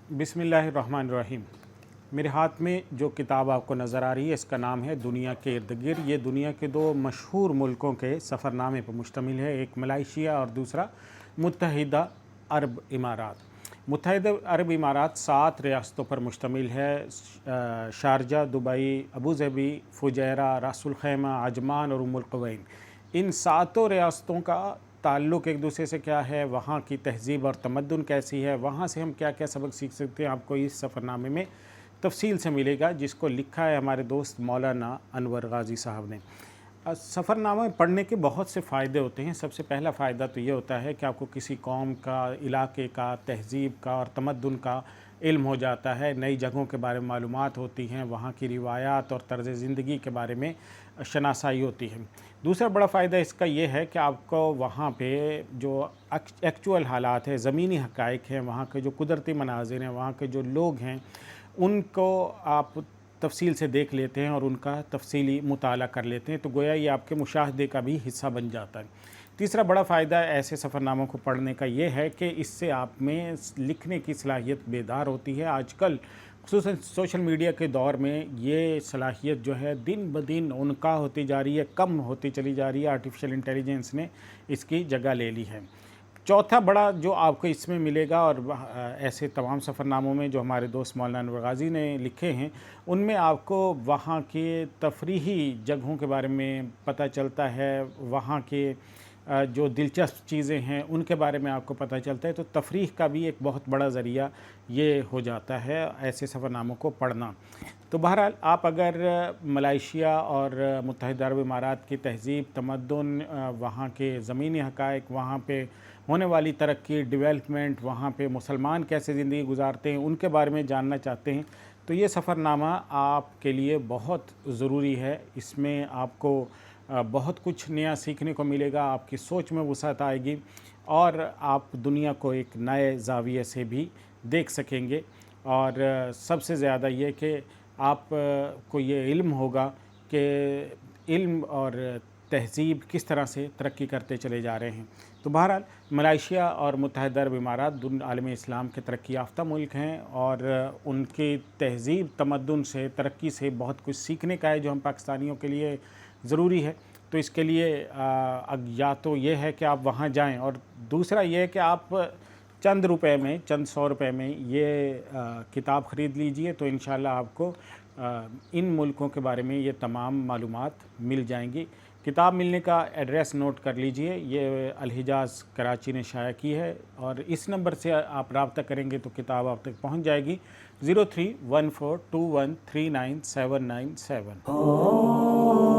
बिस्मिल्लाहिर्रहमानिर्रहीम। मेरे हाथ में जो किताब आपको नज़र आ रही है इसका नाम है दुनिया के इर्द गिर्द। ये दुनिया के दो मशहूर मुल्कों के सफ़रनामे पर मुश्तमिल है, एक मलेशिया और दूसरा मुत्तहिदा अरब इमारात। मुत्तहिदा अरब इमारात 7 रियासतों पर मुश्तमिल है। Sharjah, Dubai, Abu Dhabi, Fujairah, रास अल खैमा, अजमान और उम्मुल कुवैन। इन 7 रियासतों का ताल्लुक़ एक दूसरे से क्या है, वहाँ की तहज़ीब और तमद्दुन कैसी है, वहाँ से हम क्या क्या सबक सीख सकते हैं, आपको इस सफ़रनामे में तफसील से मिलेगा, जिसको लिखा है हमारे दोस्त मौलाना अनवर गाज़ी साहब ने। सफ़रनामा पढ़ने के बहुत से फ़ायदे होते हैं। सबसे पहला फ़ायदा तो ये होता है कि आपको किसी कौम का, इलाके का, तहज़ीब का और तमद्दुन का इल्म हो जाता है, नई जगहों के बारे में मालूमात होती हैं, वहाँ की रिवायात और तर्ज़ ज़िंदगी के बारे में शनासाई होती है। दूसरा बड़ा फ़ायदा इसका ये है कि आपको वहाँ पे जो एक्चुअल हालात हैं, ज़मीनी हक़ाइक़ हैं, वहाँ के जो कुदरती मनाज़िर हैं, वहाँ के जो लोग हैं, उनको आप तफ़सील से देख लेते हैं और उनका तफ़सीली मुताला कर लेते हैं, तो गोया ये आपके मुशाहदे का भी हिस्सा बन जाता है। तीसरा बड़ा फ़ायदा ऐसे सफ़रनामों को पढ़ने का ये है कि इससे आप में लिखने की सलाहियत बेदार होती है। आजकल ख़ुसूसन सोशल मीडिया के दौर में ये सलाहियत जो है दिन ब दिन उनका होती जा रही है, कम होती चली जा रही है। आर्टिफिशियल इंटेलिजेंस ने इसकी जगह ले ली है। चौथा बड़ा जो आपको इसमें मिलेगा, और ऐसे तमाम सफ़रनामों में जो हमारे दोस्त मौलाना अनवर गाज़ी ने लिखे हैं, उनमें आपको वहाँ के तफरीही जगहों के बारे में पता चलता है, वहाँ के जो दिलचस्प चीज़ें हैं उनके बारे में आपको पता चलता है। तो तफरीह का भी एक बहुत बड़ा ज़रिया ये हो जाता है ऐसे सफ़रनामों को पढ़ना। तो बहरहाल आप अगर मलेशिया और मुत्तहिदा अरब इमारात की तहज़ीब, तमद्दुन, वहाँ के ज़मीनी हक़ाइक़, वहाँ पे होने वाली तरक्की, डेवलपमेंट, वहाँ पे मुसलमान कैसे ज़िंदगी गुजारते हैं, उनके बारे में जानना चाहते हैं, तो ये सफ़रनामा आपके लिए बहुत ज़रूरी है। इसमें आपको बहुत कुछ नया सीखने को मिलेगा, आपकी सोच में वुसअत आएगी और आप दुनिया को एक नए ज़ाविये से भी देख सकेंगे। और सबसे ज़्यादा ये कि आप को ये इल्म होगा कि इल्म और तहज़ीब किस तरह से तरक्की करते चले जा रहे हैं। तो बहरहाल मलेशिया और मुत्तहिदा अरब इमारात आलम इस्लाम के तरक्की याफ़्ता मुल्क हैं और उनकी तहज़ीब, तमद्दुन से, तरक्की से बहुत कुछ सीखने का है जो हम पाकिस्तानियों के लिए ज़रूरी है। तो इसके लिए या तो ये है कि आप वहाँ जाएं, और दूसरा ये है कि आप चंद रुपए में, चंद 100 रुपए में ये किताब ख़रीद लीजिए, तो इंशाअल्लाह आपको इन मुल्कों के बारे में ये तमाम मालूमात मिल जाएंगी। किताब मिलने का एड्रेस नोट कर लीजिए, ये अल-हिजाज़ कराची ने शाया की है, और इस नंबर से आप रब्ता करेंगे तो किताब आप तक पहुँच जाएगी। 031421399797।